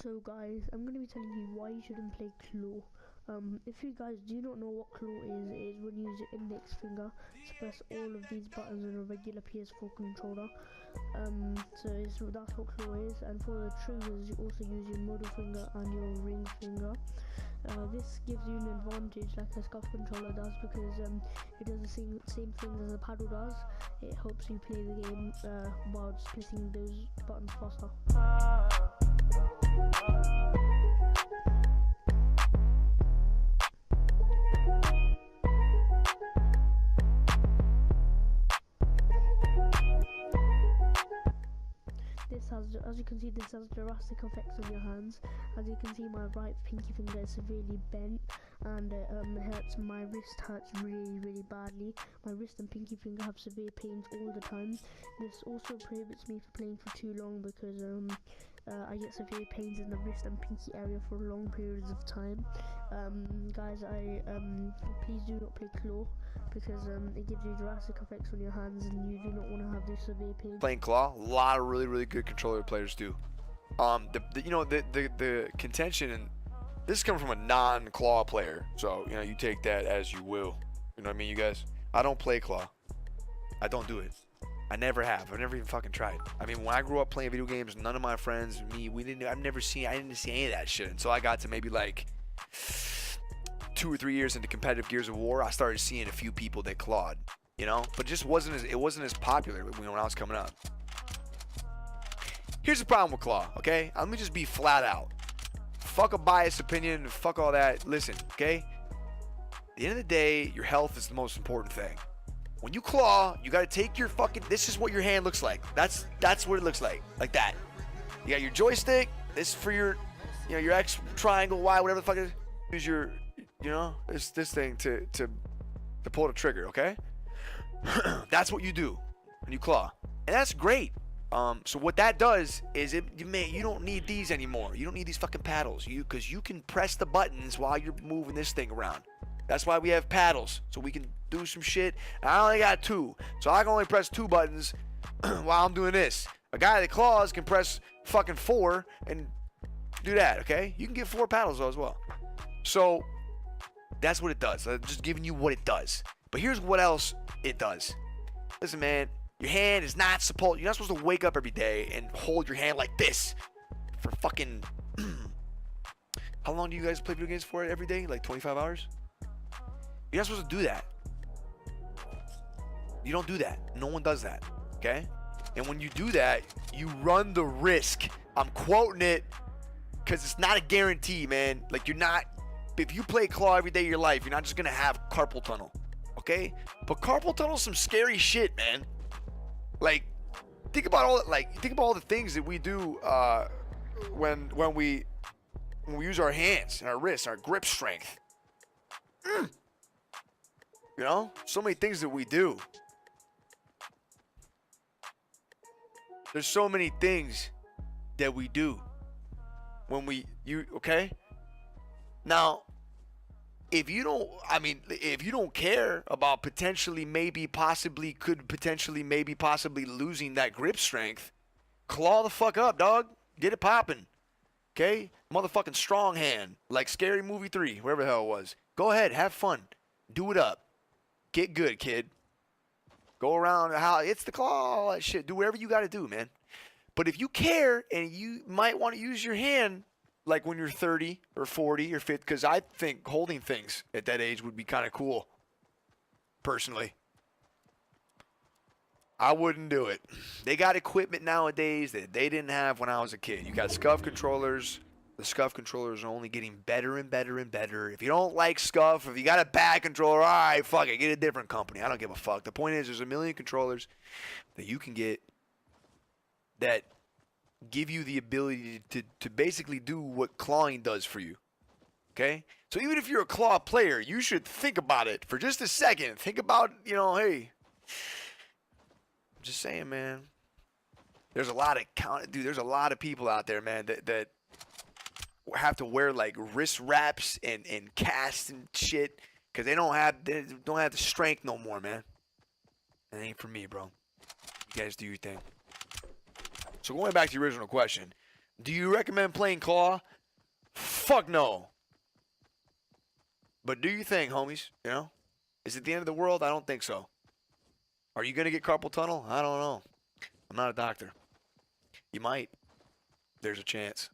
So guys, I'm going to be telling you why you shouldn't play claw. If you guys do not know what claw is, it is when you use your index finger to press all of these buttons on a regular PS4 controller. That's what claw is. And for the triggers, you also use your middle finger and your ring finger. This gives you an advantage like a SCUF controller does, because it does the same things as a paddle does. It helps you play the game while just pressing those buttons faster. As you can see, this has drastic effects on your hands. As you can see, my right pinky finger is severely bent, and it hurts. My wrist hurts really badly. My wrist and pinky finger have severe pains all the time. This also prohibits me from playing for too long, because I get severe pains in the wrist and pinky area for long periods of time. Guys, please do not play claw, because it gives you drastic effects on your hands, and you do not want to have these severe pains. Playing claw, a lot of really good controller players do. The contention, and this is coming from a non-claw player, so you take that as you will. You know what I mean, you guys? I don't play claw. I don't do it. I never have. I've never even fucking tried. I mean, when I grew up playing video games, none of my friends, I didn't see any of that shit until I got to maybe like 2 or 3 years into competitive Gears of War. I started seeing a few people that clawed, but it wasn't as popular when I was coming up. Here's the problem with claw, okay? Let me just be flat out. Fuck a biased opinion, fuck all that. Listen, okay? At the end of the day, your health is the most important thing. When you claw, you gotta take your fucking, this is what your hand looks like. That's what it looks like that. You got your joystick, this is for your, your X, triangle, Y, whatever the fuck it is. Use your, this thing to pull the trigger, okay? That's what you do when you claw. And that's great. So what that does is you don't need these anymore. You don't need these fucking paddles. Because you can press the buttons while you're moving this thing around. That's why we have paddles, so we can do some shit. And I only got 2, so I can only press 2 buttons while I'm doing this. A guy that claws can press fucking 4 and do that, okay? You can get 4 paddles though as well. So that's what it does. I'm just giving you what it does. But here's what else it does. Listen, man, your hand is not supposed. You're not supposed to wake up every day and hold your hand like this for fucking. How long do you guys play video games for every day? Like 25 hours? You're not supposed to do that. You don't do that. No one does that. Okay? And when you do that, you run the risk. I'm quoting it because it's not a guarantee, man. Like, you're not. If you play claw every day of your life, you're not just gonna have carpal tunnel. Okay? But carpal tunnel is some scary shit, man. Like, think about all the things that we do when we use our hands and our wrists, our grip strength. So many things that we do. There's so many things that we do when okay? Now, if you don't care about potentially possibly losing that grip strength, claw the fuck up, dog. Get it popping. Okay? Motherfucking strong hand. Like Scary Movie 3, wherever the hell it was. Go ahead, have fun. Do it up. Get good, kid. Go around it's the claw, all that shit. Do whatever you gotta do, man. But if you care and you might want to use your hand, like when you're 30 or 40 or 50, because I think holding things at that age would be kind of cool. Personally, I wouldn't do it. They got equipment nowadays that they didn't have when I was a kid. You got SCUF controllers. The SCUF controllers are only getting better and better and better. If you don't like SCUF, if you got a bad controller, all right, fuck it, get a different company. I don't give a fuck. The point is, there's a million controllers that you can get that give you the ability to basically do what clawing does for you. Okay? So even if you're a claw player, you should think about it for just a second. Think about, hey. I'm just saying, man. There's a lot of people out there, man, that have to wear like wrist wraps and casts and shit because they don't have the strength no more, man. That ain't for me, bro. You guys do your thing. So going back to the original question, Do you recommend playing Claw? Fuck no. But do you think, homies? You know? Is it the end of the world? I don't think so. Are you going to get carpal tunnel? I don't know. I'm not a doctor. You might. There's a chance.